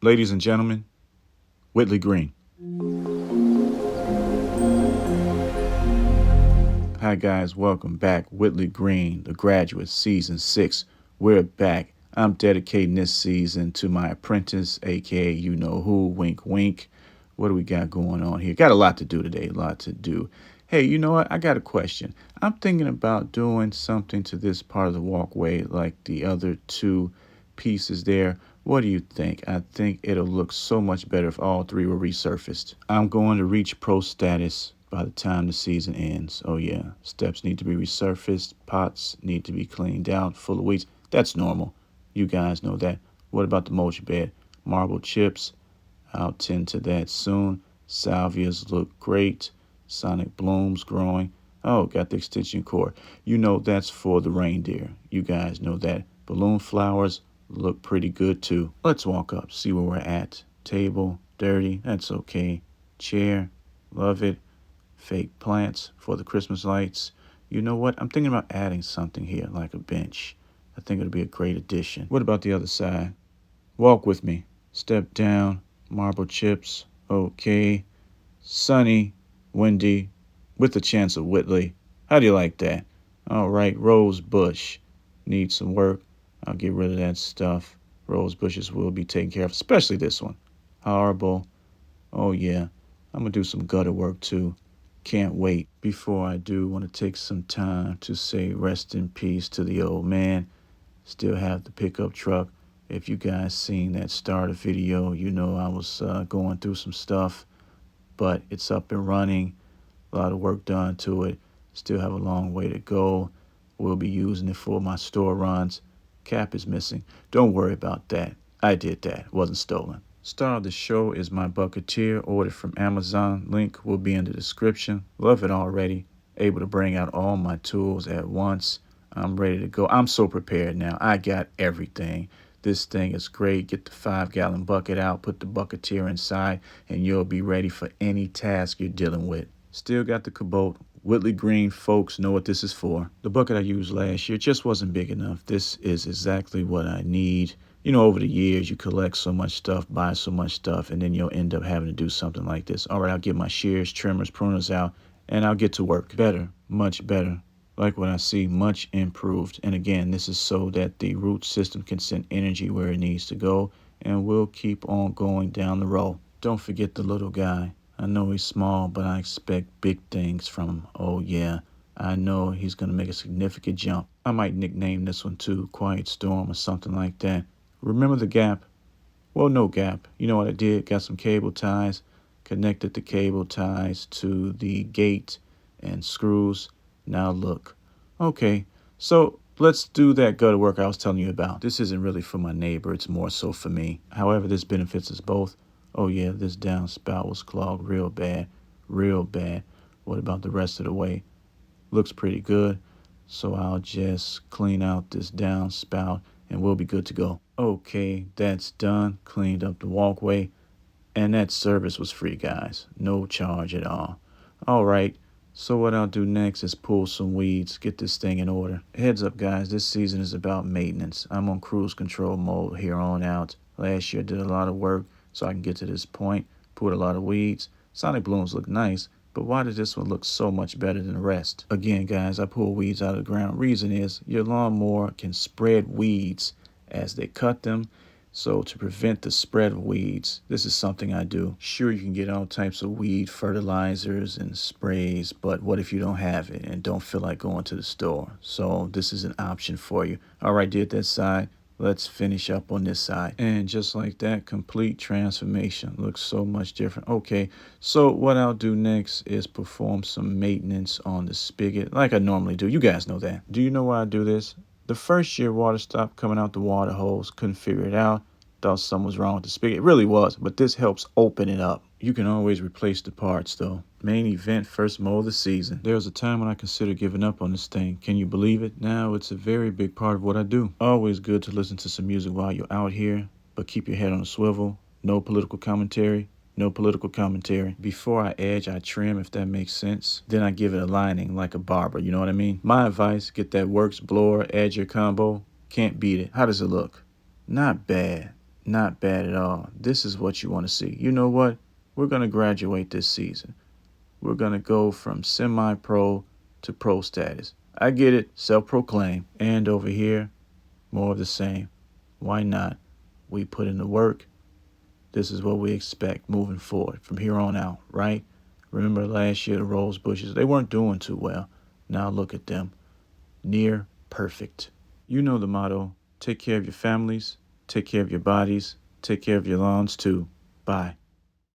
Ladies and gentlemen, Whitley Green. Hi guys, welcome back. Whitley Green, The Graduate, Season 6. We're back. I'm dedicating this season to my apprentice, aka you know who, wink wink. What do we got going on here? Got a lot to do today, a lot to do. Hey, you know what? I got a question. I'm thinking about doing something to this part of the walkway like the other two pieces there. What do you think? I think it'll look so much better if all three were resurfaced. I'm going to reach pro status by the time the season ends. Oh yeah, steps need to be resurfaced, pots need to be cleaned out, full of weeds. That's normal. You guys know that. What about the mulch bed? Marble chips, I'll tend to that soon. Salvias look great. Sonic blooms growing. Oh, got the extension cord. You know that's for the reindeer. You guys know that. Balloon flowers look pretty good too. Let's walk up, see where we're at. Table, dirty, that's okay. Chair, love it. Fake plants for the Christmas lights. You know what? I'm thinking about adding something here, like a bench. I think it'll be a great addition. What about the other side? Walk with me. Step down. Marble chips. Okay. Sunny. Windy. With the chance of Whitley. How do you like that? All right. Rose bush. Needs some work. I'll get rid of that stuff. Rose bushes will be taken care of, especially this one. Horrible. Oh, yeah. I'm going to do some gutter work, too. Can't wait. Before I do, want to take some time to say rest in peace to the old man. Still have the pickup truck. If you guys seen that starter video, you know I was going through some stuff, but it's up and running. A lot of work done to it. Still have a long way to go. We'll be using it for my store runs. Cap is missing. Don't worry about that. I did that. It wasn't stolen. Star of the show is my Bucketeer, ordered from Amazon. Link will be in the description. Love it already. Able to bring out all my tools at once. I'm ready to go. I'm so prepared now. I got everything. This thing is great. Get the 5-gallon bucket out, put the Bucketeer inside, and you'll be ready for any task you're dealing with. Still got the Kubota. Whitley Green folks know what this is for. The bucket I used last year just wasn't big enough. This is exactly what I need. You know, over the years, you collect so much stuff, buy so much stuff, and then you'll end up having to do something like this. All right, I'll get my shears, trimmers, pruners out, and I'll get to work. Better, much better. Like what I see, much improved. And again, this is so that the root system can send energy where it needs to go, and we'll keep on going down the row. Don't forget the little guy. I know he's small, but I expect big things from him. Oh, yeah. I know he's going to make a significant jump. I might nickname this one, too, Quiet Storm or something like that. Remember the gap? Well, no gap. You know what I did? Got some cable ties, connected the cable ties to the gate and screws. Now look. Okay, so let's do that gutter work I was telling you about. This isn't really for my neighbor. It's more so for me. However, this benefits us both. Oh, yeah, this downspout was clogged real bad. Real bad. What about the rest of the way? Looks pretty good. So I'll just clean out this downspout and we'll be good to go. Okay, that's done. Cleaned up the walkway. And that service was free, guys. No charge at all. All right, so what I'll do next is pull some weeds, get this thing in order. Heads up, guys, this season is about maintenance. I'm on cruise control mode here on out. Last year I did a lot of work so I can get to this point. Pulled a lot of weeds. Sonic blooms look nice, but why does this one look so much better than the rest? Again, guys, I pull weeds out of the ground. Reason is your lawnmower can spread weeds as they cut them. So to prevent the spread of weeds, this is something I do. Sure, you can get all types of weed fertilizers and sprays, but what if you don't have it and don't feel like going to the store? So this is an option for you. All right, did that side. Let's finish up on this side. And just like that, complete transformation. Looks so much different. Okay, so what I'll do next is perform some maintenance on the spigot like I normally do. You guys know that. Do you know why I do this? The first year water stopped coming out the water hose. Couldn't figure it out. Thought something was wrong with the spigot. It really was, but this helps open it up. You can always replace the parts, though. Main event, first mow of the season. There was a time when I considered giving up on this thing. Can you believe it? Now it's a very big part of what I do. Always good to listen to some music while you're out here, but keep your head on a swivel. No political commentary. No political commentary. Before I edge, I trim, if that makes sense. Then I give it a lining like a barber, you know what I mean? My advice, get that Works blower edger combo. Can't beat it. How does it look? Not bad. Not bad at all. This is what you want to see. You know what? We're going to graduate this season. We're going to go from semi-pro to pro status. I get it, self-proclaimed. And over here, more of the same. Why not? We put in the work. This is what we expect moving forward from here on out, right? Remember last year, the Rose Bushes, they weren't doing too well. Now look at them. Near perfect. You know the motto. Take care of your families. Take care of your bodies. Take care of your lawns too. Bye.